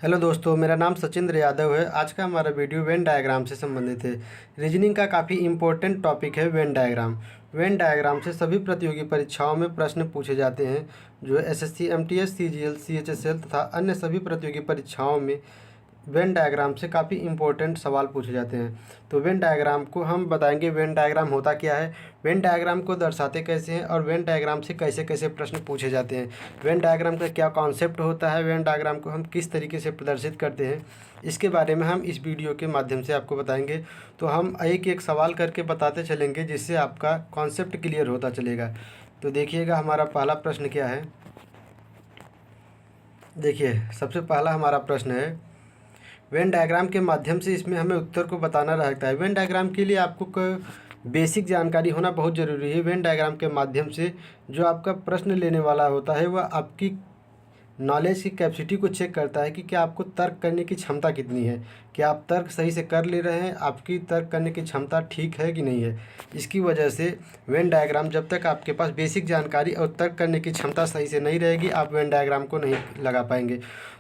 Hello दोस्तों, मेरा नाम सचिंद्र यादव है। आज का हमारा वीडियो वेन डायग्राम से संबंधित है। रीजनिंग का काफ़ी इम्पोर्टेंट टॉपिक है वेन डायग्राम। वेन डायग्राम से सभी प्रतियोगी परीक्षाओं में प्रश्न पूछे जाते हैं। जो एसएससी, एमटीएस, सीजीएल, सीएचएसएल तथा अन्य सभी प्रतियोगी परीक्षाओं में वेन डायग्राम से काफ़ी इम्पोर्टेंट सवाल पूछे जाते हैं। तो वेन डायग्राम को हम बताएंगे, वेन डायग्राम होता क्या है, वेन डायग्राम को दर्शाते कैसे हैं और वेन डायग्राम से कैसे कैसे प्रश्न पूछे जाते हैं, वेन डायग्राम का क्या कॉन्सेप्ट होता है, वेन डायग्राम को हम किस तरीके से प्रदर्शित करते हैं, इसके बारे में हम इस वीडियो के माध्यम से आपको बताएंगे। तो हम एक एक सवाल करके बताते चलेंगे, जिससे आपका कॉन्सेप्ट क्लियर होता चलेगा। तो देखिएगा हमारा पहला प्रश्न क्या है। देखिए, सबसे पहला हमारा प्रश्न है वेन डायग्राम के माध्यम से, इसमें हमें उत्तर को बताना रहता है। वेन डायग्राम के लिए आपको बेसिक जानकारी होना बहुत ज़रूरी है। वेन डायग्राम के माध्यम से जो आपका प्रश्न लेने वाला होता है वह आपकी नॉलेज की कैपेसिटी को चेक करता है कि क्या आपको तर्क करने की क्षमता कितनी है, क्या आप तर्क सही से कर ले रहे हैं, आपकी तर्क करने की क्षमता ठीक है कि नहीं है। इसकी वजह से वेन डायग्राम, जब तक आपके पास बेसिक जानकारी और तर्क करने की क्षमता सही से नहीं रहेगी, आप वेन डायग्राम को नहीं लगा पाएंगे।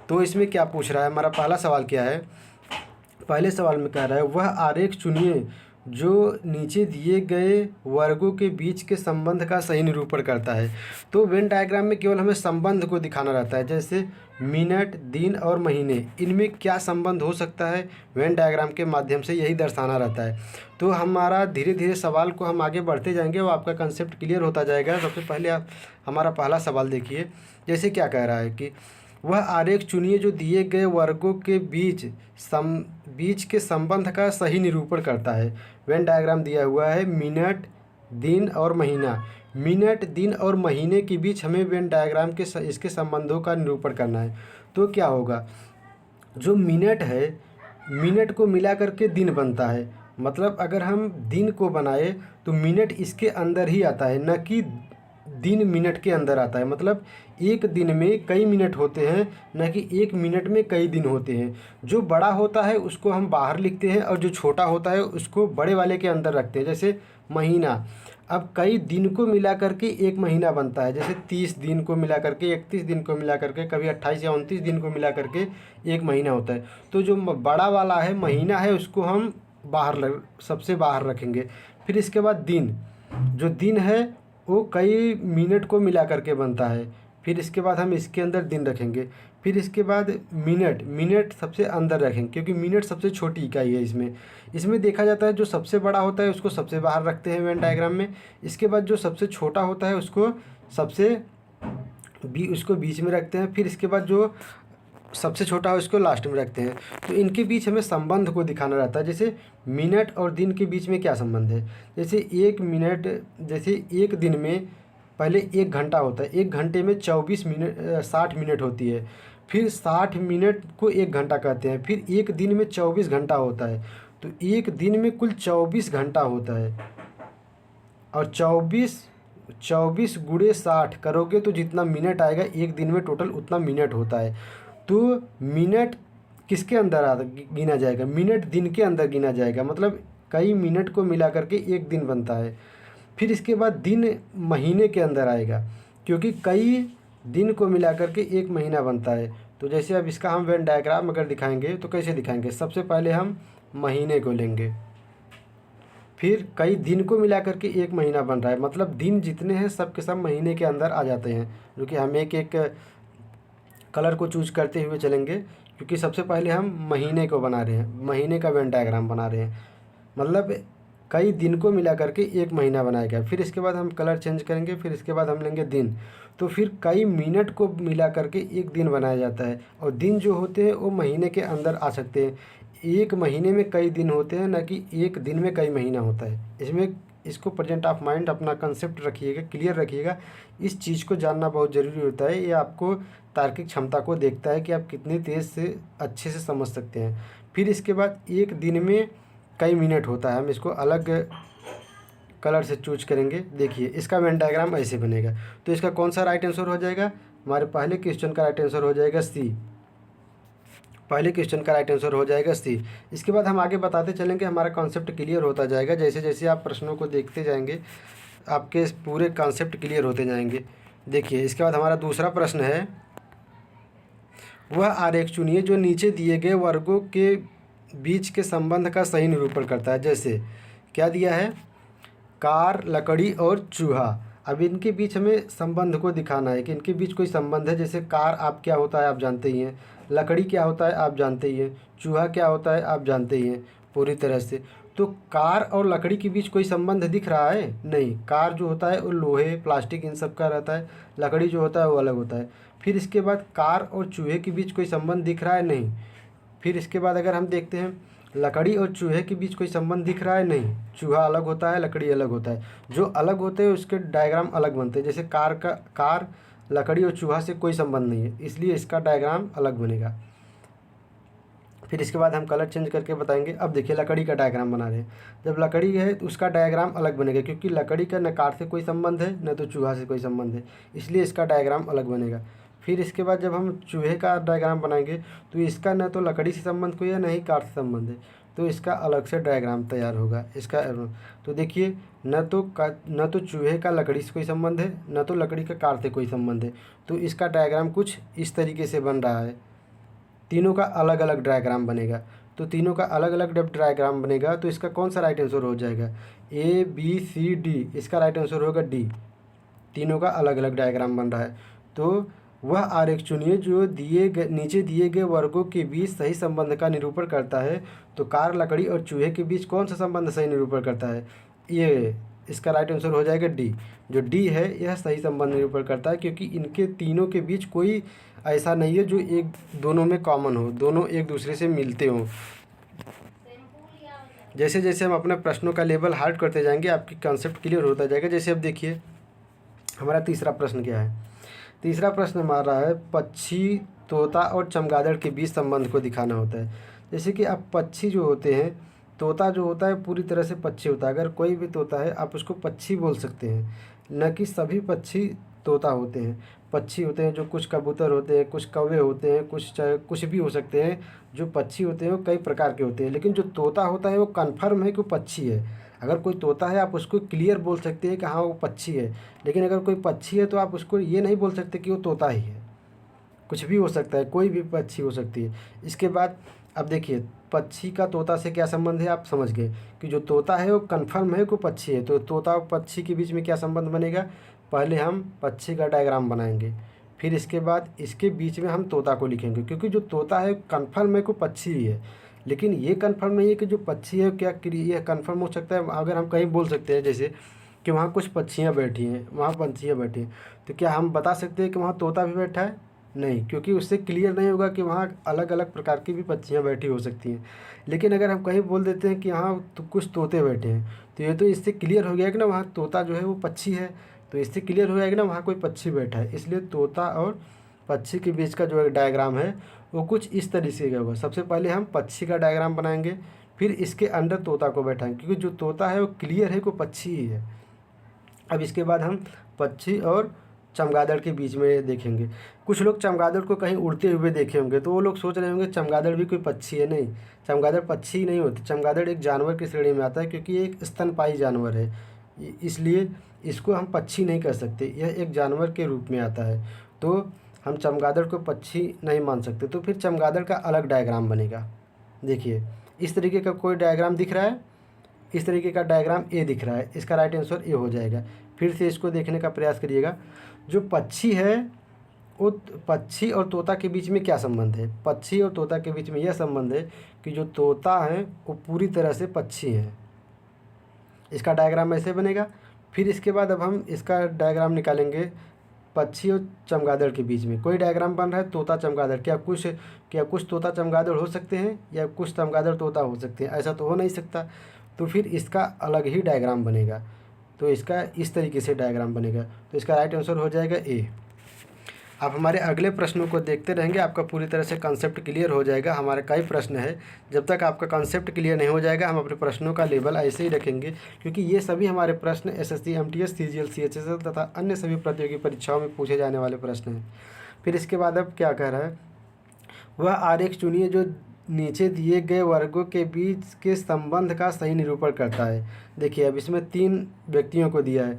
तो इसमें क्या पूछ रहा है, हमारा पहला सवाल क्या है। पहले सवाल में कह रहा है वह आरेख चुनिए जो नीचे दिए गए वर्गों के बीच के संबंध का सही निरूपण करता है। तो वेन डायग्राम में केवल हमें संबंध को दिखाना रहता है, जैसे मिनट, दिन और महीने, इनमें क्या संबंध हो सकता है, वेन डायग्राम के माध्यम से यही दर्शाना रहता है। तो हमारा धीरे धीरे सवाल को हम आगे बढ़ते जाएंगे, वो आपका कंसेप्ट क्लियर होता जाएगा। सबसे पहले आप हमारा पहला सवाल देखिए। जैसे क्या कह रहा है कि वह आरेख चुनिए जो दिए गए वर्गों के बीच के संबंध का सही निरूपण करता है। वेन डायग्राम दिया हुआ है मिनट, दिन और महीना। मिनट, दिन और महीने के बीच हमें वेन डायग्राम के इसके संबंधों का निरूपण करना है। तो क्या होगा, जो मिनट है, मिनट को मिला करके दिन बनता है। मतलब अगर हम दिन को बनाए तो मिनट इसके अंदर ही आता है, न कि दिन मिनट के अंदर आता है। मतलब एक दिन में कई मिनट होते हैं, न कि एक मिनट में कई दिन होते हैं। जो बड़ा होता है उसको हम बाहर लिखते हैं और जो छोटा होता है उसको बड़े वाले के अंदर रखते हैं। जैसे महीना, अब कई दिन को मिला करके एक महीना बनता है। जैसे 30 दिन को मिला करके, 31 दिन को मिला करके, कभी 28 या 29 दिन को मिला करके एक महीना होता है। तो जो बड़ा वाला है महीना है उसको हम सबसे बाहर रखेंगे। फिर इसके बाद दिन, जो दिन है वो कई मिनट को मिला करके बनता है। फिर इसके बाद हम इसके अंदर दिन रखेंगे। फिर इसके बाद मिनट, मिनट सबसे अंदर रखेंगे क्योंकि मिनट सबसे छोटी इकाई है। इसमें देखा जाता है जो सबसे बड़ा होता है उसको सबसे बाहर रखते हैं वेन डायग्राम में। इसके बाद जो सबसे छोटा होता है उसको उसको बीच में रखते हैं। फिर इसके बाद जो सबसे छोटा है उसको लास्ट में रखते हैं। तो इनके बीच हमें संबंध को दिखाना रहता है। जैसे मिनट और दिन के बीच में क्या संबंध है। जैसे एक मिनट, जैसे एक दिन में पहले एक घंटा होता है, एक घंटे में 60 मिनट होती है। फिर 60 मिनट को एक घंटा कहते हैं। फिर एक दिन में 24 घंटा होता है। तो एक दिन में कुल 24 घंटा होता है। और 24 24 गुणे 60 करोगे तो जितना मिनट आएगा एक दिन में टोटल उतना मिनट होता है। तो मिनट किसके अंदर गिना जाएगा, मिनट दिन के अंदर गिना जाएगा। मतलब कई मिनट को मिला करके एक दिन बनता है। फिर इसके बाद दिन महीने के अंदर आएगा क्योंकि कई दिन को मिला करके एक महीना बनता है। तो जैसे अब इसका हम वेन डायग्राम अगर दिखाएंगे तो कैसे दिखाएंगे, सबसे पहले हम महीने को लेंगे। फिर कई दिन को मिला करके एक महीना बन रहा है। मतलब दिन जितने हैं सब के सब महीने के अंदर आ जाते हैं। जो कि हम एक एक कलर को चूज करते हुए चलेंगे क्योंकि सबसे पहले हम महीने को बना रहे हैं, महीने का वेन डायग्राम बना रहे हैं। मतलब कई दिन को मिला करके एक महीना बनाया गया। फिर इसके बाद हम कलर चेंज करेंगे। फिर इसके बाद हम लेंगे दिन। तो फिर कई मिनट को मिला करके एक दिन बनाया जाता है। और दिन जो होते हैं वो महीने के अंदर आ सकते हैं। एक महीने में कई दिन होते हैं, न कि एक दिन में कई महीना होता है। इसको प्रेजेंट ऑफ माइंड अपना कंसेप्ट रखिएगा, क्लियर रखिएगा। इस चीज़ को जानना बहुत ज़रूरी होता है। ये आपको तार्किक क्षमता को देखता है कि आप कितनी तेज़ से अच्छे से समझ सकते हैं। फिर इसके बाद एक दिन में कई मिनट होता है, हम इसको अलग कलर से चूज करेंगे। देखिए इसका वेन डायग्राम ऐसे बनेगा। तो इसका कौन सा राइट आंसर हो जाएगा, हमारे पहले क्वेश्चन का राइट आंसर हो जाएगा सी। पहले क्वेश्चन का राइट आंसर हो जाएगा सी। इसके बाद हम आगे बताते चलेंगे, हमारा कॉन्सेप्ट क्लियर होता जाएगा। जैसे जैसे आप प्रश्नों को देखते जाएंगे आपके पूरे कॉन्सेप्ट क्लियर होते जाएंगे। देखिए इसके बाद हमारा दूसरा प्रश्न है, वह आरेख चुनिए जो नीचे दिए गए वर्गों के बीच के संबंध का सही निरूपण करता है। जैसे क्या दिया है, कार, लकड़ी और चूहा। अब इनके बीच हमें संबंध को दिखाना है कि इनके बीच कोई संबंध है। जैसे कार आप क्या होता है आप जानते ही हैं, लकड़ी क्या होता है आप जानते ही हैं, चूहा क्या होता है आप जानते ही हैं पूरी तरह से। तो कार और लकड़ी के बीच कोई संबंध दिख रहा है? नहीं। कार जो होता है वो लोहे, प्लास्टिक इन सब का रहता है, लकड़ी जो होता है वो अलग होता है। फिर इसके बाद कार और चूहे के बीच कोई संबंध दिख रहा है? नहीं। फिर इसके बाद अगर हम देखते हैं लकड़ी और चूहे के बीच कोई संबंध दिख रहा है? नहीं। चूहा अलग होता है, लकड़ी अलग होता है। जो अलग होते हैं उसके डायग्राम अलग बनते हैं। जैसे कार, लकड़ी और चूहा से कोई संबंध नहीं है, इसलिए इसका डायग्राम अलग बनेगा। फिर इसके बाद हम कलर चेंज करके बताएंगे। अब देखिए लकड़ी का डायग्राम बना रहे हैं। जब लकड़ी है तो उसका डायग्राम अलग बनेगा, क्योंकि लकड़ी का न कार से कोई संबंध है न तो चूहा से कोई संबंध है, इसलिए इसका डायग्राम अलग बनेगा। फिर इसके बाद जब हम चूहे का डायग्राम बनाएंगे तो इसका न तो लकड़ी से संबंध कोई है न ही कार से संबंध है, तो इसका अलग से डायग्राम तैयार होगा इसका। तो देखिए न तो चूहे का लकड़ी से कोई संबंध है, न तो लकड़ी का कार से कोई संबंध है, तो इसका डायग्राम कुछ इस तरीके से बन रहा है। तीनों का अलग अलग डायग्राम बनेगा। तो तीनों का अलग अलग जब डायग्राम बनेगा तो इसका कौन सा राइट आंसर हो जाएगा? ए बी सी डी, इसका राइट आंसर होगा डी। तीनों का अलग अलग डायग्राम बन रहा है। तो वह आरेख चुनिए जो नीचे दिए गए वर्गों के बीच सही संबंध का निरूपण करता है। तो कार, लकड़ी और चूहे के बीच कौन सा संबंध सही निरूपण करता है? ये इसका राइट आंसर हो जाएगा डी। जो डी है यह सही संबंध निरूपण करता है, क्योंकि इनके तीनों के बीच कोई ऐसा नहीं है जो एक दोनों में कॉमन हो, दोनों एक दूसरे से मिलते हों। जैसे जैसे हम अपने प्रश्नों का लेवल हार्ड करते जाएंगे आपकी कॉन्सेप्ट क्लियर होता जाएगा। जैसे अब देखिए हमारा तीसरा प्रश्न क्या है। तीसरा प्रश्न हमारा है पक्षी, तोता और चमगादड़ के बीच संबंध को दिखाना होता है। जैसे कि अब पक्षी जो होते हैं, तोता जो होता है पूरी तरह से पक्षी होता है। अगर कोई भी तोता है आप उसको पक्षी बोल सकते हैं, न कि सभी पक्षी तोता होते हैं। पक्षी होते हैं जो कुछ कबूतर होते हैं, कुछ कौवे होते हैं, कुछ भी हो सकते हैं। जो पक्षी होते हैं वो कई प्रकार के होते हैं, लेकिन जो तोता होता है वो कन्फर्म है कि वो पक्षी है। अगर कोई तोता है आप उसको क्लियर बोल सकते हैं कि हाँ वो पक्षी है, लेकिन अगर कोई पक्षी है तो आप उसको ये नहीं बोल सकते कि वो तोता ही है। कुछ भी हो सकता है, कोई भी पक्षी हो सकती है। इसके बाद अब देखिए पक्षी का तोता से क्या संबंध है आप समझ गए कि जो तोता है वो कन्फर्म है कि पक्षी है। तो तोता और पक्षी के बीच में क्या संबंध बनेगा? पहले हम पक्षी का डायग्राम बनाएंगे, फिर इसके बाद इसके बीच में हम तोता को लिखेंगे, क्योंकि जो तोता है कन्फर्म है कि पक्षी ही है। लेकिन ये कन्फर्म नहीं है कि जो पक्षी है क्या ये कन्फर्म हो सकता है। अगर हम कहीं बोल सकते हैं जैसे कि वहाँ कुछ पक्षियाँ बैठी हैं, वहाँ पंछियाँ बैठी हैं, तो क्या हम बता सकते हैं कि वहाँ तोता भी बैठा है? नहीं, क्योंकि उससे क्लियर नहीं होगा कि वहाँ अलग अलग प्रकार की भी पक्षियाँ बैठी हो सकती हैं। लेकिन अगर हम कहीं बोल देते हैं कि हाँ तो कुछ तोते बैठे हैं, तो ये तो इससे क्लियर हो गया कि ना वहाँ तोता जो है वो पक्षी है। तो इससे क्लियर हो जाएगा ना वहाँ कोई पक्षी बैठा है। इसलिए तोता और पक्षी के बीच का जो डायग्राम है वो कुछ इस तरीके से होगा। सबसे पहले हम पक्षी का डायग्राम बनाएंगे, फिर इसके अंदर तोता को बैठाएंगे, क्योंकि जो तोता है वो क्लियर है कि पक्षी ही है। अब इसके बाद हम पक्षी और चमगादड़ के बीच में देखेंगे। कुछ लोग चमगादड़ को कहीं उड़ते हुए देखे होंगे, तो वो लोग सोच रहे होंगे चमगादड़ भी कोई पक्षी है। नहीं, चमगादड़ पक्षी नहीं होती। चमगादड़ एक जानवर की श्रेणी में आता है, क्योंकि ये एक स्तनपायी जानवर है, इसलिए इसको हम पक्षी नहीं कह सकते। यह एक जानवर के रूप में आता है, तो हम चमगादड़ को पक्षी नहीं मान सकते। तो फिर चमगादड़ का अलग डायग्राम बनेगा। देखिए इस तरीके का कोई डायग्राम दिख रहा है, इस तरीके का डायग्राम ए दिख रहा है, इसका राइट आंसर ए हो जाएगा। फिर से इसको देखने का प्रयास करिएगा। जो पक्षी है वो पक्षी और तोता के बीच में क्या संबंध है? पक्षी और तोता के बीच में यह संबंध है कि जो तोता है वो पूरी तरह से पक्षी है। इसका डायग्राम ऐसे बनेगा। फिर इसके बाद अब हम इसका डायग्राम निकालेंगे। पक्षी और चमगादड़ के बीच में कोई डायग्राम बन रहा है, तोता चमगादड़। क्या कुछ तोता चमगादड़ हो सकते हैं या कुछ चमगादड़ तोता हो सकते हैं? ऐसा तो हो नहीं सकता। तो फिर इसका अलग ही डायग्राम बनेगा। तो इसका इस तरीके से डायग्राम बनेगा। तो इसका राइट आंसर हो जाएगा ए। आप हमारे अगले प्रश्नों को देखते रहेंगे, आपका पूरी तरह से कॉन्सेप्ट क्लियर हो जाएगा। हमारे कई प्रश्न है, जब तक आपका कॉन्सेप्ट क्लियर नहीं हो जाएगा हम अपने प्रश्नों का लेवल ऐसे ही रखेंगे, क्योंकि ये सभी हमारे प्रश्न एसएससी, एमटीएस, सीजीएल, सीएचएसएल तथा अन्य सभी प्रतियोगी परीक्षाओं में पूछे जाने वाले प्रश्न हैं। फिर इसके बाद अब क्या कह रहा है, वह आरेख चुनिए जो नीचे दिए गए वर्गों के बीच के संबंध का सही निरूपण करता है। देखिए अब इसमें 3 व्यक्तियों को दिया है,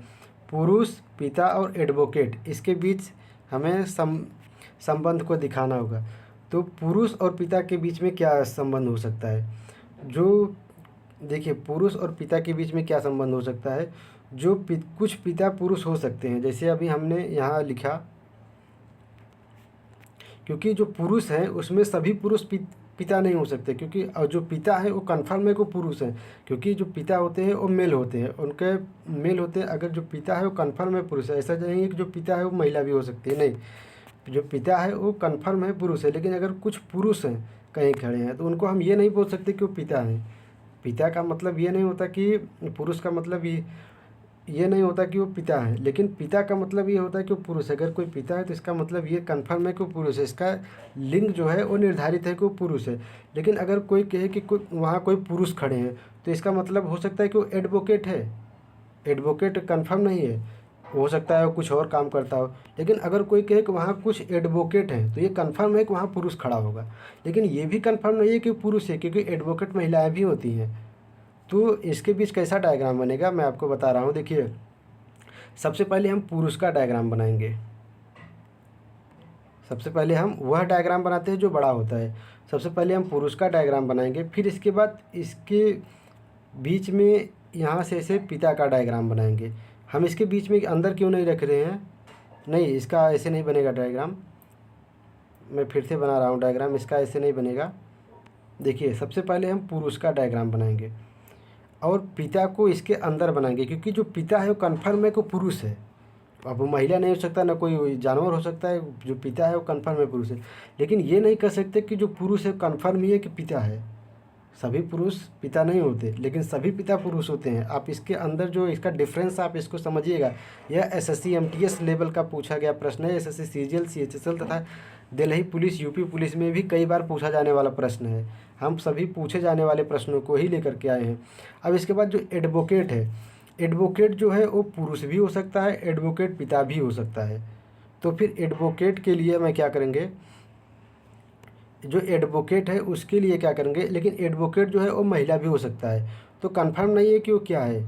पुरुष, पिता और एडवोकेट। इसके बीच हमें संबंध को दिखाना होगा। तो पुरुष और पिता के बीच में क्या संबंध हो सकता है? जो देखिए, पुरुष और पिता के बीच में क्या संबंध हो सकता है? जो कुछ पिता पुरुष हो सकते हैं, जैसे अभी हमने यहाँ लिखा, क्योंकि जो पुरुष हैं उसमें सभी पुरुष पिता नहीं हो सकते, क्योंकि और जो पिता है वो कन्फर्म है कि वो पुरुष है, क्योंकि जो पिता होते हैं वो मेल होते हैं, उनके मेल होते हैं। अगर जो पिता है वो कन्फर्म है पुरुष है, ऐसा नहीं है कि जो पिता है वो महिला भी हो सकती है, नहीं, जो पिता है वो कन्फर्म है पुरुष है। लेकिन अगर कुछ पुरुष हैं कहीं खड़े हैं तो उनको हम ये नहीं बोल सकते कि वो पिता हैं। पिता का मतलब ये नहीं होता कि पुरुष का मतलब ये नहीं होता कि वो पिता है, लेकिन पिता का मतलब ये होता है कि वो पुरुष है। अगर कोई पिता है तो इसका मतलब ये कन्फर्म है कि वो पुरुष है, इसका लिंग जो है वो निर्धारित है कि वो पुरुष है। लेकिन अगर कोई कहे कि कोई वहाँ कोई पुरुष खड़े हैं तो इसका मतलब हो सकता है कि वो एडवोकेट है। एडवोकेट कन्फर्म नहीं है, हो सकता है वो कुछ और काम करता हो। लेकिन अगर कोई कहे कि वहाँ कुछ एडवोकेट हैं तो ये कन्फर्म है कि वहाँ पुरुष खड़ा होगा। लेकिन ये भी कन्फर्म नहीं है कि पुरुष है, क्योंकि एडवोकेट महिलाएँ भी होती हैं। तो इसके बीच कैसा डायग्राम बनेगा मैं आपको बता रहा हूँ। देखिए, सबसे पहले हम पुरुष का डायग्राम बनाएंगे। सबसे पहले हम वह डायग्राम बनाते हैं जो बड़ा होता है। सबसे पहले हम पुरुष का डायग्राम बनाएंगे, फिर इसके बाद इसके बीच में यहाँ से ऐसे पिता का डायग्राम बनाएंगे। हम इसके बीच में अंदर क्यों नहीं रख रहे हैं? नहीं, इसका ऐसे नहीं बनेगा डायग्राम। मैं फिर से बना रहा हूँ डायग्राम, इसका ऐसे नहीं बनेगा। देखिए, सबसे पहले हम पुरुष का डायग्राम बनाएंगे और पिता को इसके अंदर बनाएंगे, क्योंकि जो पिता है वो कन्फर्म है कि पुरुष है। अब वो महिला नहीं हो सकता, ना कोई जानवर हो सकता है। जो पिता है वो कन्फर्म है पुरुष है। लेकिन ये नहीं कह सकते कि जो पुरुष है कन्फर्म ही है कि पिता है। सभी पुरुष पिता नहीं होते, लेकिन सभी पिता पुरुष होते हैं। आप इसके अंदर जो इसका डिफरेंस आप इसको समझिएगा। यह एसएससी एमटीएस लेवल का पूछा गया प्रश्न है। एसएससी सीजीएल सीएचएसएल तथा दिल्ली पुलिस यूपी पुलिस में भी कई बार पूछा जाने वाला प्रश्न है। हम सभी पूछे जाने वाले प्रश्नों को ही लेकर के आए हैं। अब इसके बाद जो एडवोकेट है, एडवोकेट जो है वो पुरुष भी हो सकता है, एडवोकेट पिता भी हो सकता है। तो फिर एडवोकेट के लिए मैं क्या करेंगे, जो एडवोकेट है उसके लिए क्या करेंगे, लेकिन एडवोकेट जो है वो महिला भी हो सकता है। तो कंफर्म नहीं है कि वो क्या है।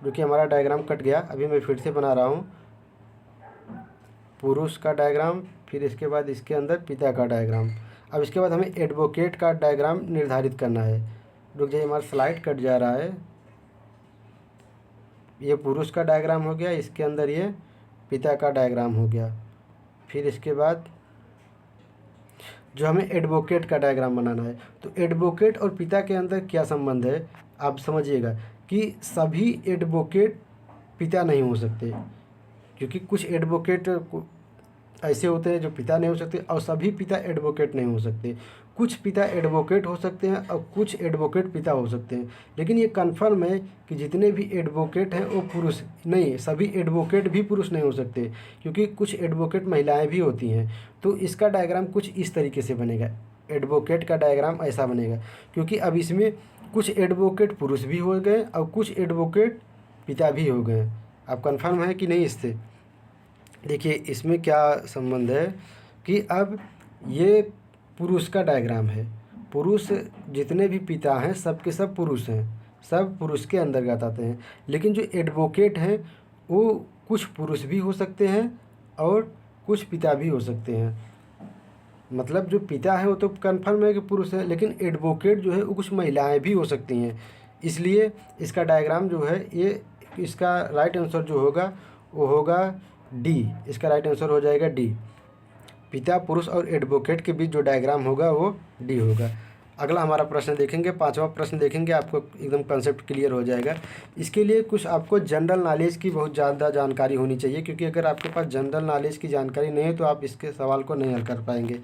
जो कि हमारा डायग्राम कट गया, अभी मैं फिर से बना रहा हूँ पुरुष का डायग्राम, फिर इसके बाद इसके अंदर पिता का डायग्राम। अब इसके बाद हमें एडवोकेट का डायग्राम निर्धारित करना है। रुक जाइए, हमारा स्लाइड कट जा रहा है। ये पुरुष का डायग्राम हो गया, इसके अंदर ये पिता का डायग्राम हो गया। फिर इसके बाद जो हमें एडवोकेट का डायग्राम बनाना है, तो एडवोकेट और पिता के अंदर क्या संबंध है आप समझिएगा कि सभी एडवोकेट पिता नहीं हो सकते, क्योंकि कुछ एडवोकेट ऐसे होते हैं जो पिता नहीं हो सकते और सभी पिता एडवोकेट नहीं हो सकते। कुछ पिता एडवोकेट हो सकते हैं और कुछ एडवोकेट पिता हो सकते हैं। लेकिन ये कन्फर्म है कि जितने भी एडवोकेट हैं वो पुरुष नहीं, सभी एडवोकेट भी पुरुष नहीं हो सकते, क्योंकि कुछ एडवोकेट महिलाएं भी होती हैं। तो इसका डायग्राम कुछ इस तरीके से बनेगा। एडवोकेट का डायग्राम ऐसा बनेगा, क्योंकि अब इसमें कुछ एडवोकेट पुरुष भी हो गए और कुछ एडवोकेट पिता भी हो गए। आप कन्फर्म है कि नहीं इससे? देखिए, इसमें क्या संबंध है कि अब ये पुरुष का डायग्राम है। पुरुष जितने भी पिता हैं सब के सब पुरुष हैं, सब पुरुष के अंतर्गत आते हैं। लेकिन जो एडवोकेट हैं वो कुछ पुरुष भी हो सकते हैं और कुछ पिता भी हो सकते हैं। मतलब जो पिता है वो तो कन्फर्म है कि पुरुष है, लेकिन एडवोकेट जो है वो कुछ महिलाएं भी हो सकती हैं। इसलिए इसका डायग्राम जो है ये, इसका राइट आंसर जो होगा वो होगा डी। इसका राइट आंसर हो जाएगा डी। पिता पुरुष और एडवोकेट के बीच जो डायग्राम होगा वो डी होगा। अगला हमारा प्रश्न देखेंगे, 5वां प्रश्न देखेंगे, आपको एकदम कंसेप्ट क्लियर हो जाएगा। इसके लिए कुछ आपको जनरल नॉलेज की बहुत ज़्यादा जानकारी होनी चाहिए, क्योंकि अगर आपके पास जनरल नॉलेज की जानकारी नहीं है तो आप इसके सवाल को नहीं हल कर पाएंगे।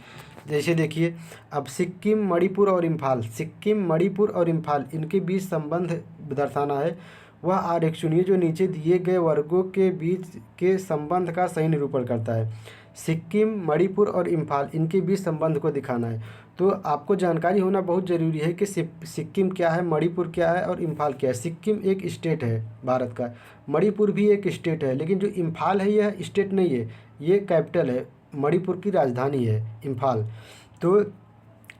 जैसे देखिए, अब सिक्किम, मणिपुर और इम्फाल, सिक्किम, मणिपुर और इम्फाल इनके बीच संबंध दर्शाना है। वह आरेख चुनिए जो नीचे दिए गए वर्गों के बीच के संबंध का सही निरूपण करता है। सिक्किम, मणिपुर और इम्फाल इनके बीच संबंध को दिखाना है। तो आपको जानकारी होना बहुत ज़रूरी है कि सिक्किम क्या है, मणिपुर क्या है और इम्फाल क्या है। सिक्किम एक स्टेट है भारत का, मणिपुर भी एक स्टेट है, लेकिन जो इम्फाल है यह स्टेट नहीं है, ये कैपिटल है, मणिपुर की राजधानी है इम्फाल। तो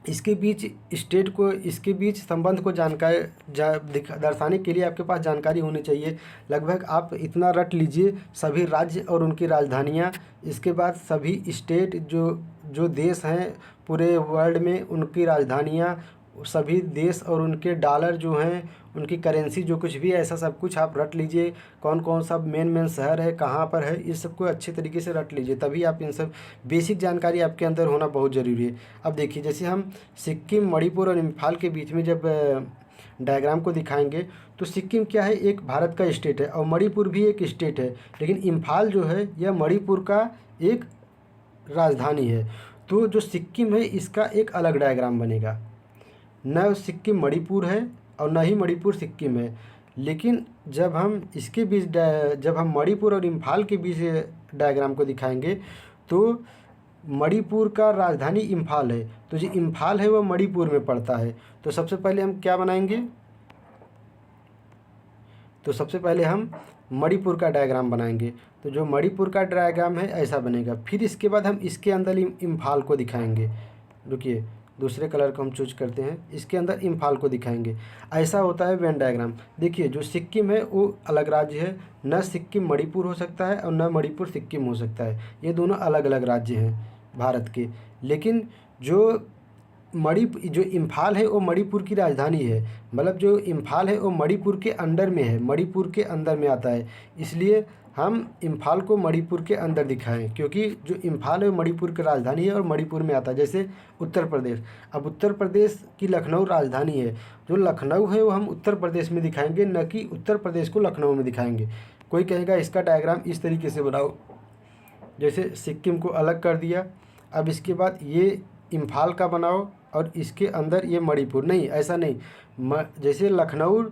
इसके बीच स्टेट को, इसके बीच संबंध को दर्शाने के लिए आपके पास जानकारी होनी चाहिए। लगभग आप इतना रट लीजिए, सभी राज्य और उनकी राजधानियाँ, इसके बाद सभी स्टेट जो जो देश हैं पूरे वर्ल्ड में, उनकी राजधानियाँ, सभी देश और उनके डॉलर जो हैं, उनकी करेंसी जो कुछ भी है, ऐसा सब कुछ आप रट लीजिए। कौन कौन सा मेन मेन शहर है, कहाँ पर है, इस सब को अच्छे तरीके से रट लीजिए, तभी आप इन सब बेसिक जानकारी आपके अंदर होना बहुत ज़रूरी है। अब देखिए, जैसे हम सिक्किम, मणिपुर और इम्फाल के बीच में जब डायग्राम को दिखाएंगे, तो सिक्किम क्या है, एक भारत का स्टेट है, और मणिपुर भी एक स्टेट है, लेकिन इम्फाल जो है यह मणिपुर का एक राजधानी है। तो जो सिक्किम है इसका एक अलग डायग्राम बनेगा, न सिक्किम मणिपुर है और न ही मणिपुर सिक्किम है। लेकिन जब हम इसके बीच जब हम मणिपुर और इम्फाल के बीच डायग्राम को दिखाएंगे, तो मणिपुर का राजधानी इम्फाल है, तो जो इम्फाल है वो मणिपुर में पड़ता है। तो सबसे पहले हम क्या बनाएंगे, तो सबसे पहले हम मणिपुर का डायग्राम बनाएंगे। तो जो मणिपुर का डायग्राम है ऐसा बनेगा। फिर इसके बाद हम इसके अंदर इम्फाल को दिखाएंगे। रुकिए, दूसरे कलर को हम चूज करते हैं, इसके अंदर इम्फाल को दिखाएंगे। ऐसा होता है वेन डायग्राम। देखिए, जो सिक्किम है वो अलग राज्य है, न सिक्किम मणिपुर हो सकता है और न मणिपुर सिक्किम हो सकता है, ये दोनों अलग अलग राज्य हैं भारत के। लेकिन जो जो इम्फाल है वो मणिपुर की राजधानी है, मतलब जो इम्फाल है वो मणिपुर के अंडर में है, मणिपुर के अंदर में आता है। इसलिए हम इम्फाल को मणिपुर के अंदर दिखाएं, क्योंकि जो इम्फाल है वो मणिपुर की राजधानी है और मणिपुर में आता है। जैसे उत्तर प्रदेश, अब उत्तर प्रदेश की लखनऊ राजधानी है, जो लखनऊ है वो हम उत्तर प्रदेश में दिखाएंगे, न कि उत्तर प्रदेश को लखनऊ में दिखाएंगे। कोई कहेगा इसका डायग्राम इस तरीके से बनाओ, जैसे सिक्किम को अलग कर दिया, अब इसके बाद ये इम्फाल का बनाओ और इसके अंदर ये मणिपुर। नहीं, ऐसा नहीं, जैसे लखनऊ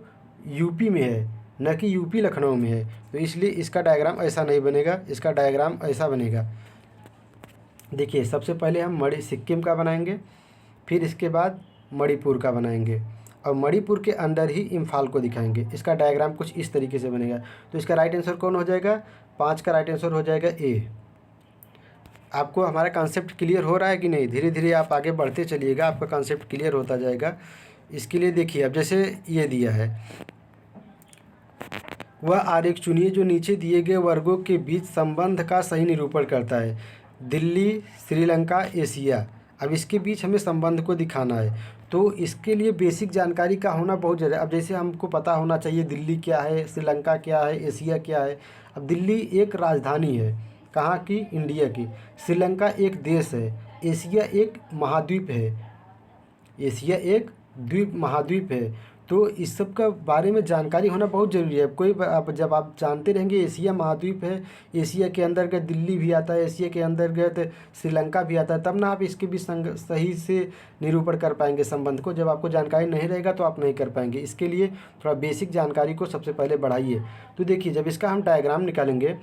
यूपी में है, न कि यूपी लखनऊ में है, तो इसलिए इसका डायग्राम ऐसा नहीं बनेगा, इसका डायग्राम ऐसा बनेगा। देखिए, सबसे पहले हम सिक्किम का बनाएंगे, फिर इसके बाद मणिपुर का बनाएंगे, और मणिपुर के अंदर ही इम्फाल को दिखाएंगे। इसका डायग्राम कुछ इस तरीके से बनेगा। तो इसका राइट आंसर कौन हो जाएगा, 5 का राइट आंसर हो जाएगा ए। आपको हमारा कॉन्सेप्ट क्लियर हो रहा है कि नहीं? धीरे धीरे आप आगे बढ़ते चलिएगा, आपका कॉन्सेप्ट क्लियर होता जाएगा। इसके लिए देखिए, अब जैसे ये दिया है, वह आरेख चुनिए जो नीचे दिए गए वर्गों के बीच संबंध का सही निरूपण करता है। दिल्ली, श्रीलंका, एशिया। अब इसके बीच हमें संबंध को दिखाना है, तो इसके लिए बेसिक जानकारी का होना बहुत ज़रूरी है। अब जैसे हमको पता होना चाहिए दिल्ली क्या है, श्रीलंका क्या है, एशिया क्या है। अब दिल्ली एक राजधानी है, कहाँ की? इंडिया की। श्रीलंका एक देश है, एशिया एक महाद्वीप है, एशिया एक द्वीप महाद्वीप है। तो इस सब का बारे में जानकारी होना बहुत ज़रूरी है। जब आप जानते रहेंगे एशिया महाद्वीप है, एशिया के अंतर्गत दिल्ली भी आता है, एशिया के अंतर्गत श्रीलंका भी आता है, तब ना आप इसके भी सही से निरूपण कर पाएंगे संबंध को। जब आपको जानकारी नहीं रहेगा तो आप नहीं कर पाएंगे। इसके लिए थोड़ा बेसिक जानकारी को सबसे पहले बढ़ाइए। तो देखिए, जब इसका हम डायग्राम निकालेंगे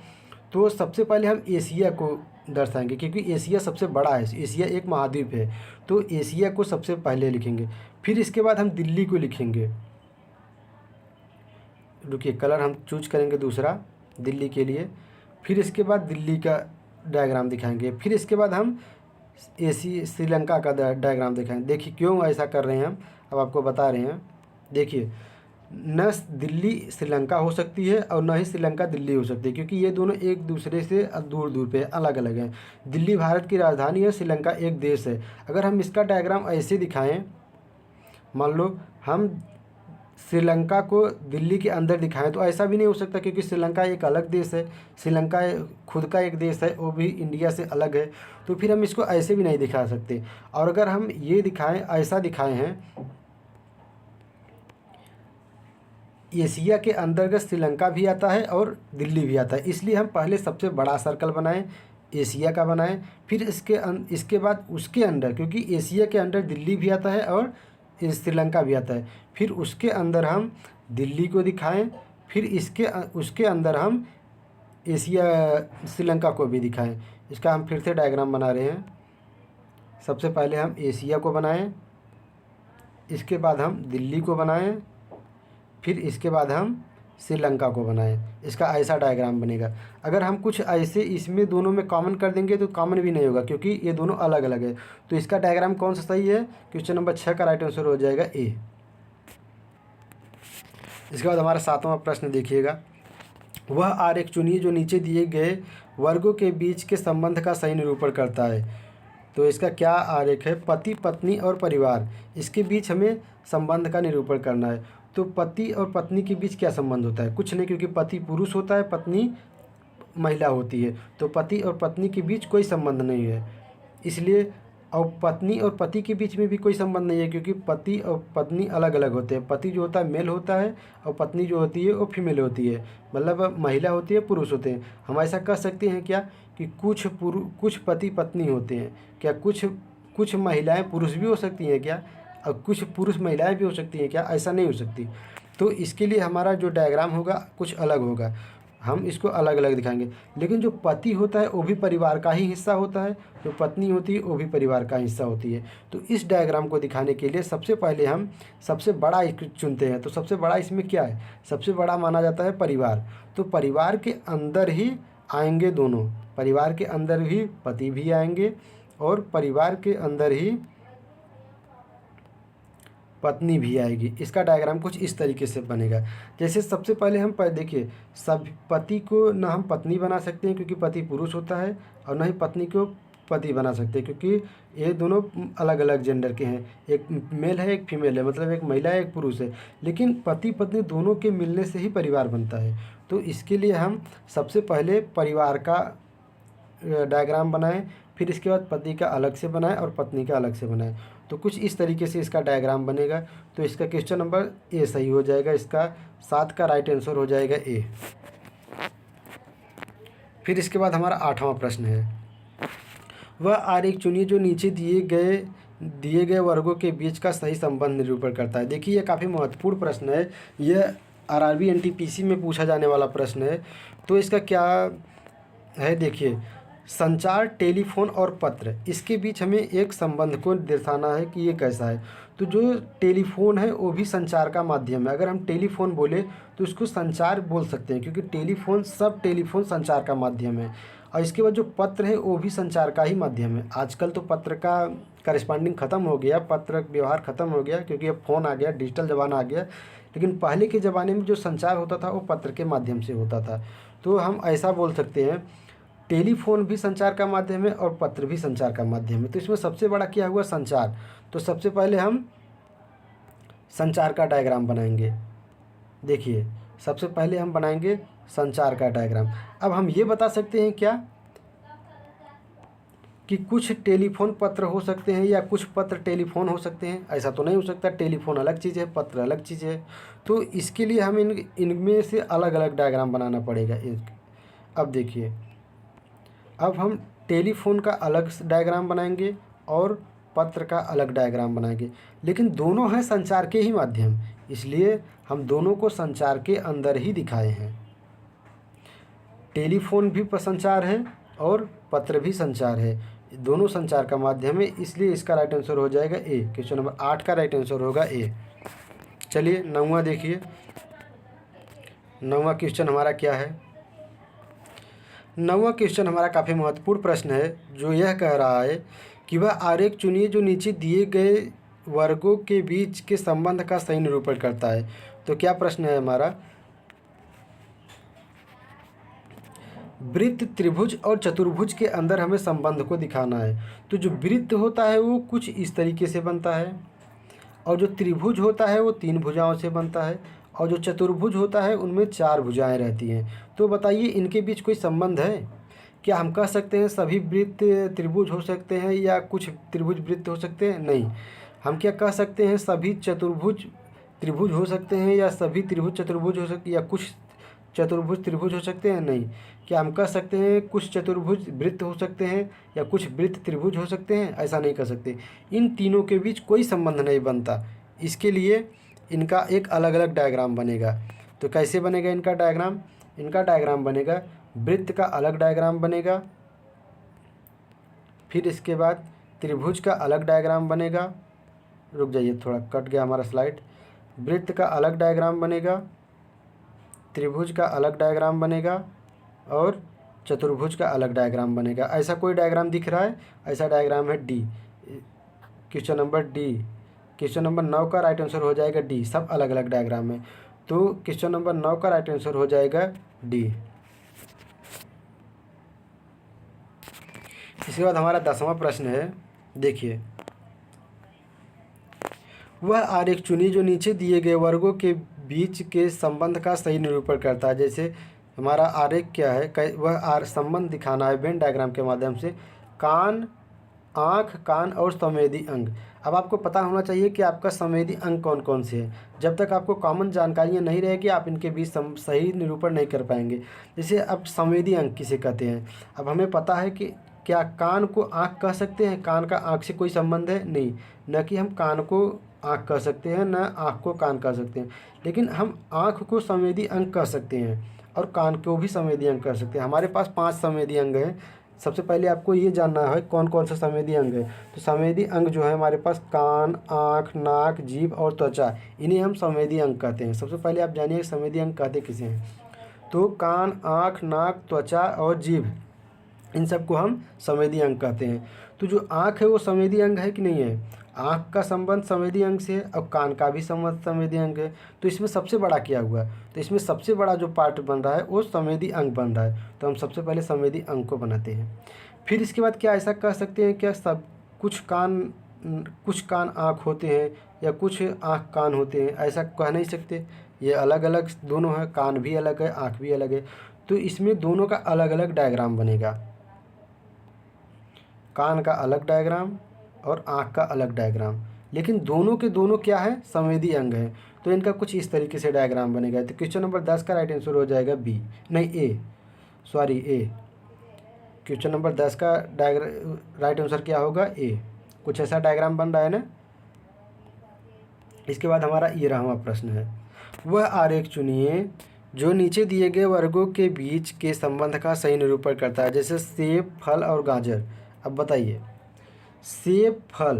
तो सबसे पहले हम एशिया को दर्शाएंगे, क्योंकि एशिया सबसे बड़ा है, एशिया एक महाद्वीप है, तो एशिया को सबसे पहले लिखेंगे। फिर इसके बाद हम दिल्ली को लिखेंगे। रुकिए, कलर हम चूज करेंगे दूसरा दिल्ली के लिए। फिर इसके बाद दिल्ली का डायग्राम दिखाएंगे। फिर इसके बाद हम श्रीलंका का डायग्राम दिखाएंगे। देखिए क्यों ऐसा कर रहे हैं हम, अब आपको बता रहे हैं। देखिए, न दिल्ली श्रीलंका हो सकती है और न ही श्रीलंका दिल्ली हो सकती है, क्योंकि ये दोनों एक दूसरे से दूर दूर पे अलग अलग हैं। दिल्ली भारत की राजधानी है, श्रीलंका एक देश है। अगर हम इसका डायग्राम ऐसे दिखाएं, मान लो हम श्रीलंका को दिल्ली के अंदर दिखाएं, तो ऐसा भी नहीं हो सकता, क्योंकि श्रीलंका एक अलग देश है, श्रीलंका खुद का एक देश है, वो भी इंडिया से अलग है। तो फिर हम इसको ऐसे भी नहीं दिखा सकते। और अगर हम ये दिखाएं, ऐसा दिखाए हैं, एशिया के अंतर्गत श्रीलंका भी आता है और दिल्ली भी आता है, इसलिए हम पहले सबसे बड़ा सर्कल बनाएं, एशिया का बनाएं। फिर इसके बाद उसके अंदर, क्योंकि एशिया के अंदर दिल्ली भी आता है और श्रीलंका भी आता है, फिर उसके अंदर हम दिल्ली को दिखाएं। फिर उसके अंदर हम श्रीलंका को भी दिखाएं। इसका हम फिर से डायग्राम बना रहे हैं। सबसे पहले हम एशिया को बनाएं, इसके बाद हम दिल्ली को बनाएं, फिर इसके बाद हम श्रीलंका को बनाएं। इसका ऐसा डायग्राम बनेगा। अगर हम कुछ ऐसे इसमें दोनों में कॉमन कर देंगे तो कॉमन भी नहीं होगा, क्योंकि ये दोनों अलग अलग है। तो इसका डायग्राम कौन सा सही है? क्वेश्चन नंबर 6 का राइट आंसर हो जाएगा ए। इसके बाद हमारा 7वां प्रश्न देखिएगा। वह आरेख चुनिए जो नीचे दिए गए वर्गों के बीच के संबंध का सही निरूपण करता है। तो इसका क्या आरेख है, पति पत्नी और परिवार, इसके बीच हमें संबंध का निरूपण करना है। तो पति और पत्नी के बीच क्या संबंध होता है, कुछ नहीं, क्योंकि पति पुरुष होता है, पत्नी महिला होती है, तो पति और पत्नी के बीच कोई संबंध नहीं है। इसलिए और पत्नी और पति के बीच में भी कोई संबंध नहीं है, क्योंकि पति और पत्नी अलग अलग होते हैं। पति जो होता है मेल होता है और पत्नी जो होती है वो फीमेल होती है, मतलब महिला होती है, पुरुष होते हैं। हम ऐसा कह सकते हैं क्या कि कुछ पति पत्नी होते हैं क्या, कुछ महिलाएं पुरुष भी हो सकती हैं क्या, और कुछ पुरुष महिलाएं भी हो सकती हैं क्या, ऐसा नहीं हो सकती। तो इसके लिए हमारा जो डायग्राम होगा कुछ अलग होगा, हम इसको अलग अलग दिखाएंगे। लेकिन जो पति होता है वो भी परिवार का ही हिस्सा होता है, जो पत्नी होती है वो भी परिवार का हिस्सा होती है। तो इस डायग्राम को दिखाने के लिए सबसे पहले हम सबसे बड़ा चुनते हैं। तो सबसे बड़ा इसमें क्या है, सबसे बड़ा माना जाता है परिवार। तो परिवार के अंदर ही आएंगे दोनों, परिवार के अंदर ही पति भी आएंगे और परिवार के अंदर ही पत्नी भी आएगी। इसका डायग्राम कुछ इस तरीके से बनेगा। जैसे सबसे पहले हम देखिए, सब पति को ना हम पत्नी बना सकते हैं क्योंकि पति पुरुष होता है, और ना ही पत्नी को पति बना सकते हैं क्योंकि ये दोनों अलग अलग जेंडर के हैं, एक मेल है एक फीमेल है, मतलब एक महिला है एक पुरुष है। लेकिन पति पत्नी दोनों के मिलने से ही परिवार बनता है। तो इसके लिए हम सबसे पहले परिवार का डायग्राम बनाएं, फिर इसके बाद पति का अलग से बनाएं और पत्नी का अलग से बनाएं। तो कुछ इस तरीके से इसका डायग्राम बनेगा। तो इसका क्वेश्चन नंबर ए सही हो जाएगा, इसका 7 का राइट आंसर हो जाएगा ए। फिर इसके बाद हमारा 8वां प्रश्न है, वह आरेख चुनिए जो नीचे दिए गए वर्गों के बीच का सही संबंध निरूपण करता है। देखिए, यह काफ़ी महत्वपूर्ण प्रश्न है, यह आरआरबी एनटीपीसी में पूछा जाने वाला प्रश्न है। तो इसका क्या है, देखिए, संचार, टेलीफोन और पत्र, इसके बीच हमें एक संबंध को दर्शाना है कि ये कैसा है। तो जो टेलीफोन है वो भी संचार का माध्यम है। अगर हम टेलीफोन बोले तो इसको संचार बोल सकते हैं, क्योंकि टेलीफोन संचार का माध्यम है। और इसके बाद जो पत्र है वो भी संचार का ही माध्यम है। आजकल तो पत्र का करस्पॉन्डिंग ख़त्म हो गया, पत्र व्यवहार ख़त्म हो गया, क्योंकि अब फ़ोन आ गया, डिजिटल ज़माना आ गया। लेकिन पहले के ज़माने में जो संचार होता था वो पत्र के माध्यम से होता था। तो हम ऐसा बोल सकते हैं, टेलीफोन भी संचार का माध्यम है और पत्र भी संचार का माध्यम है। तो इसमें सबसे बड़ा क्या हुआ, संचार। तो सबसे पहले हम संचार का डायग्राम बनाएंगे। देखिए, सबसे पहले हम बनाएंगे संचार का डायग्राम। अब हम ये बता सकते हैं क्या कि कुछ टेलीफोन पत्र हो सकते हैं या कुछ पत्र टेलीफोन हो सकते हैं? ऐसा तो नहीं हो सकता, टेलीफोन अलग चीज़ है, पत्र अलग चीज़ है। तो इसके लिए हम इनमें से अलग अलग डायग्राम बनाना पड़ेगा। अब देखिए, अब हम टेलीफोन का अलग डायग्राम बनाएंगे और पत्र का अलग डायग्राम बनाएंगे, लेकिन दोनों हैं संचार के ही माध्यम, इसलिए हम दोनों को संचार के अंदर ही दिखाए हैं। टेलीफोन भी संचार है और पत्र भी संचार है, दोनों संचार का माध्यम है, इसलिए इसका राइट आंसर हो जाएगा ए। क्वेश्चन नंबर 8 का राइट आंसर होगा ए। चलिए 9वां देखिए, 9वां क्वेश्चन हमारा क्या है। 9वां क्वेश्चन हमारा काफ़ी महत्वपूर्ण प्रश्न है, जो यह कह रहा है कि वह आरेख चुनिए जो नीचे दिए गए वर्गों के बीच के संबंध का सही निरूपण करता है। तो क्या प्रश्न है हमारा, वृत्त, त्रिभुज और चतुर्भुज के अंदर हमें संबंध को दिखाना है। तो जो वृत्त होता है वो कुछ इस तरीके से बनता है, और जो त्रिभुज होता है वो 3 भुजाओं से बनता है, और जो चतुर्भुज होता है उनमें 4 भुजाएं रहती हैं। तो बताइए, इनके बीच कोई संबंध है क्या? हम कह सकते हैं सभी वृत्त त्रिभुज हो सकते हैं या कुछ त्रिभुज वृत्त हो सकते हैं? नहीं। हम क्या कह सकते हैं, सभी चतुर्भुज त्रिभुज हो सकते हैं या सभी त्रिभुज चतुर्भुज हो सकते, या कुछ चतुर्भुज त्रिभुज हो सकते हैं? नहीं। क्या हम कह सकते हैं कुछ चतुर्भुज वृत्त हो सकते हैं या कुछ वृत्त त्रिभुज हो सकते हैं? ऐसा नहीं कह सकते। इन तीनों के बीच कोई संबंध नहीं बनता, इसके लिए इनका एक अलग अलग डायग्राम बनेगा। तो कैसे बनेगा इनका डायग्राम? इनका डायग्राम बनेगा, वृत्त का अलग डायग्राम बनेगा, फिर इसके बाद त्रिभुज का अलग डायग्राम बनेगा। रुक जाइए, थोड़ा कट गया हमारा स्लाइड। वृत्त का अलग डायग्राम बनेगा, त्रिभुज का अलग डायग्राम बनेगा और चतुर्भुज का अलग डायग्राम बनेगा। ऐसा कोई डायग्राम दिख रहा है? ऐसा डायग्राम है D, question number D. Question number 9 का राइट आंसर हो जाएगा डी, सब अलग अलग डायग्राम है। तो क्वेश्चन नंबर 9 का राइट आंसर हो जाएगा डी। इसके बाद हमारा 10वां प्रश्न है, देखिए, वह आरेख चुनिए जो नीचे दिए गए वर्गों के बीच के संबंध का सही निरूपण करता है। जैसे हमारा आरेख क्या है, वह संबंध दिखाना है वेन डायग्राम के माध्यम से। कान, आँख, कान और संवेदी अंग। अब आपको पता होना चाहिए कि आपका संवेदी अंग कौन कौन से हैं। जब तक आपको कॉमन जानकारियाँ नहीं रहेगी आप इनके बीच सही निरूपण नहीं कर पाएंगे। जैसे अब संवेदी अंग किसे कहते हैं, अब हमें पता है कि क्या कान को आँख कह सकते हैं? कान का आँख से कोई संबंध है? नहीं। न कि हम कान को आँख कह सकते हैं, न आँख को कान कह सकते हैं, लेकिन हम आँख को संवेदी अंग कह सकते हैं और कान को भी संवेदी अंग कर सकते हैं। हमारे पास 5 संवेदी अंग हैं। सबसे पहले आपको ये जानना है कौन कौन से संवेदी अंग है। तो संवेदी अंग जो है हमारे पास कान, आँख, नाक, जीभ और त्वचा, इन्हें हम संवेदी अंग कहते हैं। सबसे पहले आप जानिए संवेदी अंग कहते किसे हैं। तो कान, आँख, नाक, त्वचा और जीभ, इन सबको हम संवेदी अंग कहते हैं। तो जो आँख है वो संवेदी अंग है कि नहीं है? आँख का संबंध संवेदी अंग से है और कान का भी संबंध संवेदी अंग है। तो इसमें सबसे बड़ा क्या हुआ? तो इसमें सबसे बड़ा जो पार्ट बन रहा है वो संवेदी अंग बन रहा है। तो हम सबसे पहले संवेदी अंग को बनाते हैं। फिर इसके बाद क्या ऐसा कह सकते हैं क्या सब कुछ कान आँख होते हैं या कुछ आँख कान होते हैं? ऐसा कह नहीं सकते। ये अलग अलग दोनों है, कान भी अलग है, आँख भी अलग है। तो इसमें दोनों का अलग अलग डायग्राम बनेगा। कान का अलग डायग्राम और आँख का अलग डायग्राम, लेकिन दोनों के दोनों क्या है? संवेदी अंग है। तो इनका कुछ इस तरीके से डायग्राम बनेगा। तो क्वेश्चन नंबर 10 का राइट आंसर हो जाएगा बी, नहीं ए, सॉरी ए। क्वेश्चन नंबर 10 का राइट आंसर क्या होगा? ए। कुछ ऐसा डायग्राम बन रहा है ना। इसके बाद हमारा ये रहा प्रश्न है, वह आरेख चुनिए जो नीचे दिए गए वर्गों के बीच के संबंध का सही निरूपण करता है। जैसे सेब, फल और गाजर। अब बताइए, सेब, फल,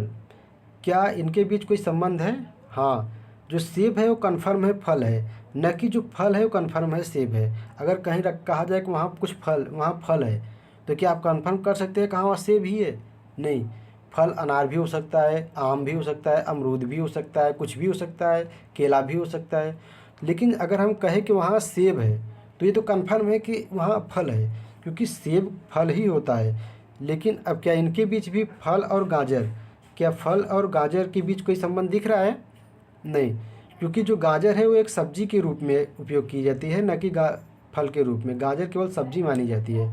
क्या इनके बीच कोई संबंध है? हाँ, जो सेब है वो कन्फर्म है फल है, न कि जो फल है वो कन्फर्म है सेब है। अगर कहीं कहा जाए कि वहाँ कुछ फल, वहाँ फल है, तो क्या आप कन्फर्म कर सकते हैं कहाँ वहाँ सेब ही है? नहीं। फल अनार भी हो सकता है, आम भी हो सकता है, अमरूद भी हो सकता है, कुछ भी हो सकता है, केला भी हो सकता है। लेकिन अगर हम कहें कि वहाँ सेब है तो ये तो कन्फर्म है कि वहाँ फल है, क्योंकि सेब फल ही होता है। लेकिन अब क्या इनके बीच भी फल और गाजर, क्या फल और गाजर के बीच कोई संबंध दिख रहा है? नहीं, क्योंकि जो गाजर है वो एक सब्जी के रूप में उपयोग की जाती है, न कि फल के रूप में। गाजर केवल सब्जी मानी जाती है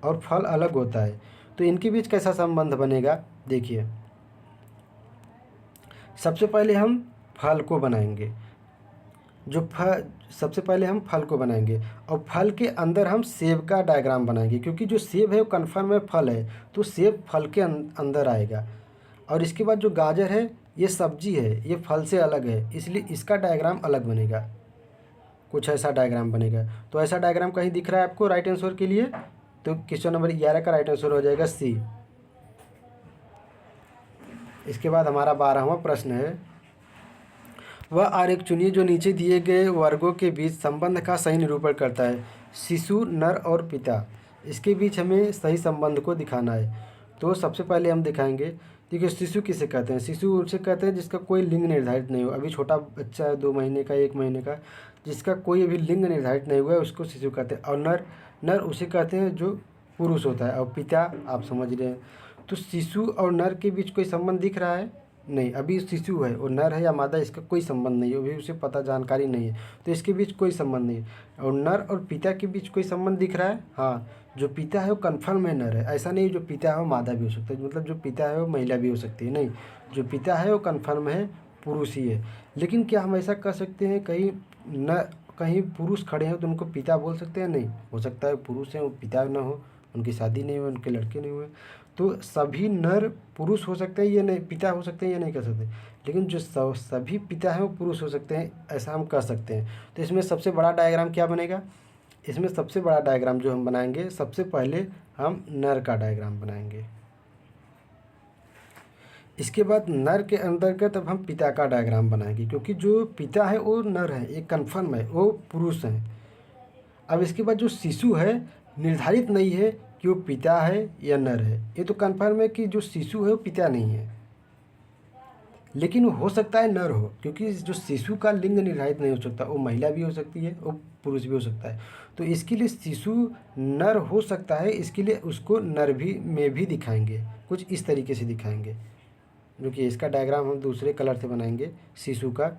और फल अलग होता है। तो इनके बीच कैसा संबंध बनेगा? देखिए, सबसे पहले हम फल को बनाएंगे। सबसे पहले हम फल को बनाएंगे और फल के अंदर हम सेब का डायग्राम बनाएंगे, क्योंकि जो सेब है वो कन्फर्म है फल है, तो सेब फल के अंदर आएगा। और इसके बाद जो गाजर है ये सब्जी है, ये फल से अलग है, इसलिए इसका डायग्राम अलग बनेगा। कुछ ऐसा डायग्राम बनेगा। तो ऐसा डायग्राम कहीं दिख रहा है आपको राइट आंसर के लिए? तो क्वेश्चन नंबर 11 का राइट आंसर हो जाएगा सी। इसके बाद हमारा 12वां प्रश्न है, वह आरेख चुनिए जो नीचे दिए गए वर्गों के बीच संबंध का सही निरूपण करता है। शिशु, नर और पिता, इसके बीच हमें सही संबंध को दिखाना है। तो सबसे पहले हम दिखाएंगे। देखिए, शिशु किसे कहते हैं? शिशु उसे कहते हैं जिसका कोई लिंग निर्धारित नहीं हो। अभी छोटा बच्चा है, 2 महीने का, 1 महीने का, जिसका कोई अभी लिंग निर्धारित नहीं हुआ है, उसको शिशु कहते हैं। और नर उसे कहते हैं जो पुरुष होता है। और पिता आप समझ रहे हैं। तो शिशु और नर के बीच कोई संबंध दिख रहा है? नहीं। अभी शिशु है और नर है या मादा, इसका कोई संबंध नहीं है, अभी उसे पता जानकारी नहीं है, तो इसके बीच कोई संबंध नहीं है। और नर और पिता के बीच कोई संबंध दिख रहा है? हाँ, जो पिता है वो कन्फर्म है नर है। ऐसा नहीं जो पिता है वो मादा भी हो सकता है, मतलब जो पिता है वो महिला भी हो सकती है। नहीं, जो पिता है वो कन्फर्म है पुरुष ही है। लेकिन क्या हम ऐसा कर सकते हैं कहीं पुरुष खड़े हैं तो उनको पिता बोल सकते हैं? नहीं। हो सकता है पुरुष हैं वो पिता ना हो, उनकी शादी नहीं हुई, उनके लड़के नहीं हुए, तो सभी नर पुरुष हो सकते हैं, ये नहीं पिता हो सकते हैं, ये नहीं कर सकते। लेकिन जो सभी पिता हैं वो पुरुष हो सकते हैं, ऐसा हम कह सकते हैं। तो इसमें सबसे बड़ा डायग्राम क्या बनेगा? इसमें सबसे बड़ा डायग्राम जो हम बनाएंगे, सबसे पहले हम नर का डायग्राम बनाएंगे। इसके बाद नर के अंतर्गत अब हम पिता का डायग्राम बनाएंगे, क्योंकि जो पिता है वो नर है, ये कन्फर्म है, वो पुरुष हैं। अब इसके बाद जो शिशु है, निर्धारित नहीं है कि वो पिता है या नर है। ये तो कन्फर्म है कि जो शिशु है वो पिता नहीं है, लेकिन वो हो सकता है नर हो, क्योंकि जो शिशु का लिंग निर्धारित नहीं हो सकता, वो महिला भी हो सकती है, वो पुरुष भी हो सकता है। तो इसके लिए शिशु नर हो सकता है, इसके लिए उसको नर में भी दिखाएंगे, कुछ इस तरीके से दिखाएंगे। जो कि इसका डायग्राम हम दूसरे कलर से बनाएंगे शिशु का।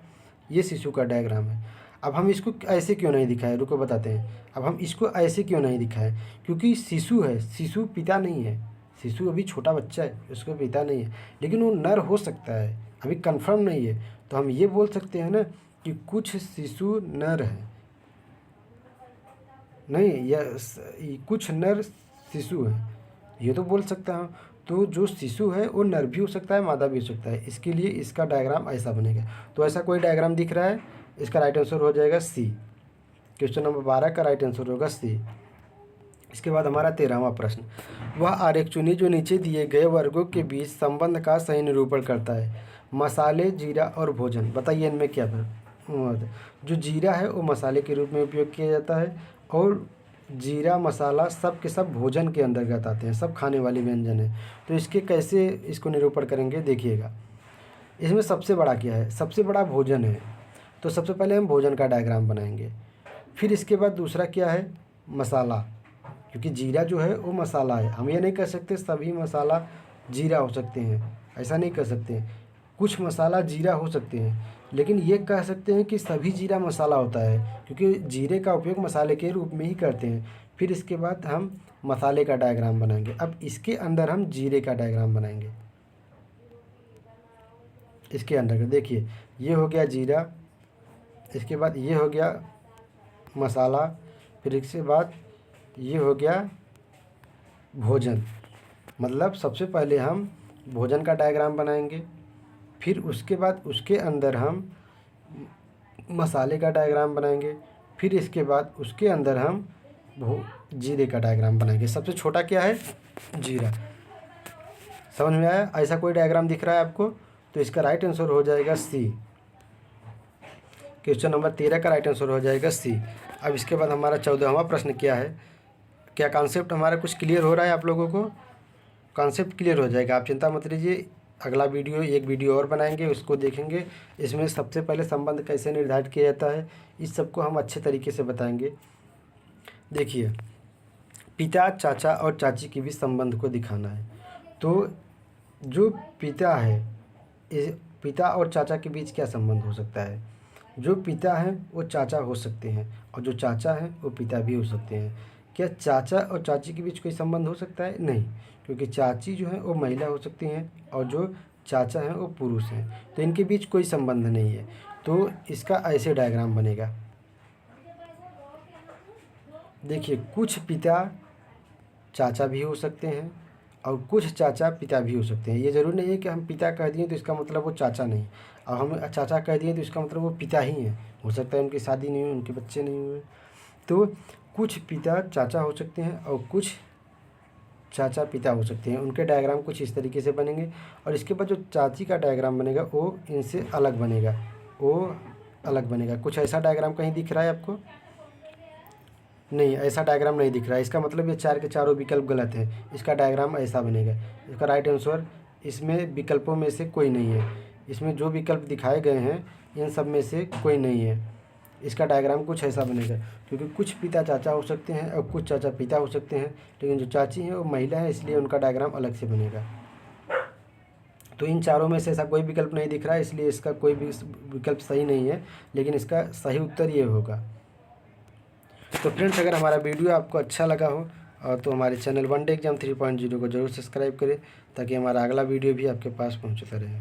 ये शिशु का डायग्राम है। अब हम इसको ऐसे क्यों नहीं दिखाए, रुको बताते हैं। अब हम इसको ऐसे क्यों नहीं दिखाए, क्योंकि शिशु है, शिशु पिता नहीं है। शिशु अभी छोटा बच्चा है, उसको पिता नहीं है, लेकिन वो नर हो सकता है, अभी कंफर्म नहीं है। तो हम ये बोल सकते हैं ना कि कुछ शिशु नर है, नहीं, या कुछ नर शिशु है, ये तो बोल सकता हूँ। तो जो शिशु है वो नर भी हो सकता है, मादा भी हो सकता है। इसके लिए इसका डायग्राम ऐसा बनेगा। तो ऐसा कोई डायग्राम दिख रहा है, इसका राइट आंसर हो जाएगा सी। क्वेश्चन नंबर 12 का राइट आंसर होगा सी। इसके बाद हमारा 13वां प्रश्न, वह आरेख चुनिए जो नीचे दिए गए वर्गों के बीच संबंध का सही निरूपण करता है। मसाले, जीरा और भोजन, बताइए इनमें क्या है। जो जीरा है वो मसाले के रूप में उपयोग किया जाता है, और जीरा मसाला सब के सब भोजन के अंतर्गत आते हैं, सब खाने वाले व्यंजन है। तो इसके कैसे इसको निरूपण करेंगे, देखिएगा। इसमें सबसे बड़ा क्या है, सबसे बड़ा भोजन है। तो सबसे पहले हम भोजन का डायग्राम बनाएंगे। फिर इसके बाद दूसरा क्या है, मसाला, क्योंकि जीरा जो है वो मसाला है। हम ये नहीं कह सकते सभी मसाला जीरा हो सकते हैं, ऐसा नहीं कर सकते। कुछ मसाला जीरा हो सकते हैं, लेकिन ये कह सकते हैं कि सभी जीरा मसाला होता है, क्योंकि जीरे का उपयोग मसाले के रूप में ही करते हैं। फिर इसके बाद हम मसाले का डायग्राम बनाएंगे। अब इसके अंदर हम जीरे का डायग्राम बनाएंगे। इसके अंदर देखिए, ये हो गया जीरा, इसके बाद ये हो गया मसाला, फिर इसके बाद ये हो गया भोजन। मतलब सबसे पहले हम भोजन का डायग्राम बनाएंगे, फिर उसके बाद उसके अंदर हम मसाले का डायग्राम बनाएंगे, फिर इसके बाद उसके अंदर हम जीरे का डायग्राम बनाएंगे। सबसे छोटा क्या है, जीरा। समझ में आया। ऐसा कोई डायग्राम दिख रहा है आपको, तो इसका राइट आंसर हो जाएगा सी। क्वेश्चन नंबर 13 का राइट आंसर हो जाएगा सी। अब इसके बाद हमारा 14वां प्रश्न क्या है, क्या कॉन्सेप्ट हमारा कुछ क्लियर हो रहा है आप लोगों को। कॉन्सेप्ट क्लियर हो जाएगा, आप चिंता मत लीजिए। अगला वीडियो, एक वीडियो और बनाएंगे, उसको देखेंगे। इसमें सबसे पहले संबंध कैसे निर्धारित किया जाता है, इस सबको हम अच्छे तरीके से बताएंगे। देखिए, पिता, चाचा और चाची के बीच संबंध को दिखाना है। तो जो पिता है, पिता और चाचा के बीच क्या संबंध हो सकता है। जो पिता हैं वो चाचा हो सकते हैं, और जो चाचा हैं वो पिता भी हो सकते हैं। क्या चाचा और चाची के बीच कोई संबंध हो सकता है, नहीं, क्योंकि चाची जो है वो महिला हो सकती हैं, और जो चाचा हैं वो पुरुष हैं। तो इनके बीच कोई संबंध नहीं है। तो इसका ऐसे डायग्राम बनेगा। देखिए, कुछ पिता चाचा भी हो सकते हैं, और कुछ चाचा पिता भी हो सकते हैं। ये ज़रूरी नहीं है कि हम पिता कह दिए तो इसका मतलब वो चाचा नहीं, और हम चाचा कह दिए तो इसका मतलब वो पिता ही हैं। हो सकता है उनकी शादी नहीं हुई, उनके बच्चे नहीं हुए। तो कुछ पिता चाचा हो सकते हैं, और कुछ चाचा पिता हो सकते हैं। उनके डायग्राम कुछ इस तरीके से बनेंगे। और इसके बाद जो चाची का डायग्राम बनेगा वो इनसे अलग बनेगा, वो अलग बनेगा। कुछ ऐसा डायग्राम कहीं दिख रहा है आपको, नहीं, ऐसा डायग्राम नहीं दिख रहा है। इसका मतलब ये चार के चारों विकल्प गलत है। इसका डायग्राम ऐसा बनेगा। इसका राइट आंसर, इसमें विकल्पों में से कोई नहीं है। इसमें जो विकल्प दिखाए गए हैं इन सब में से कोई नहीं है। इसका डायग्राम कुछ ऐसा बनेगा, क्योंकि कुछ पिता चाचा हो सकते हैं और कुछ चाचा पिता हो सकते हैं, लेकिन जो चाची हैं वो महिला है, इसलिए उनका डायग्राम अलग से बनेगा। तो इन चारों में से ऐसा कोई विकल्प नहीं दिख रहा है, इसलिए इसका कोई भी विकल्प सही नहीं है, लेकिन इसका सही उत्तर ये होगा। तो फ्रेंड्स, अगर हमारा वीडियो आपको अच्छा लगा हो तो हमारे चैनल वन डे एग्जाम 3.0 को जरूर सब्सक्राइब करें, ताकि हमारा अगला वीडियो भी आपके पास पहुंचता रहे।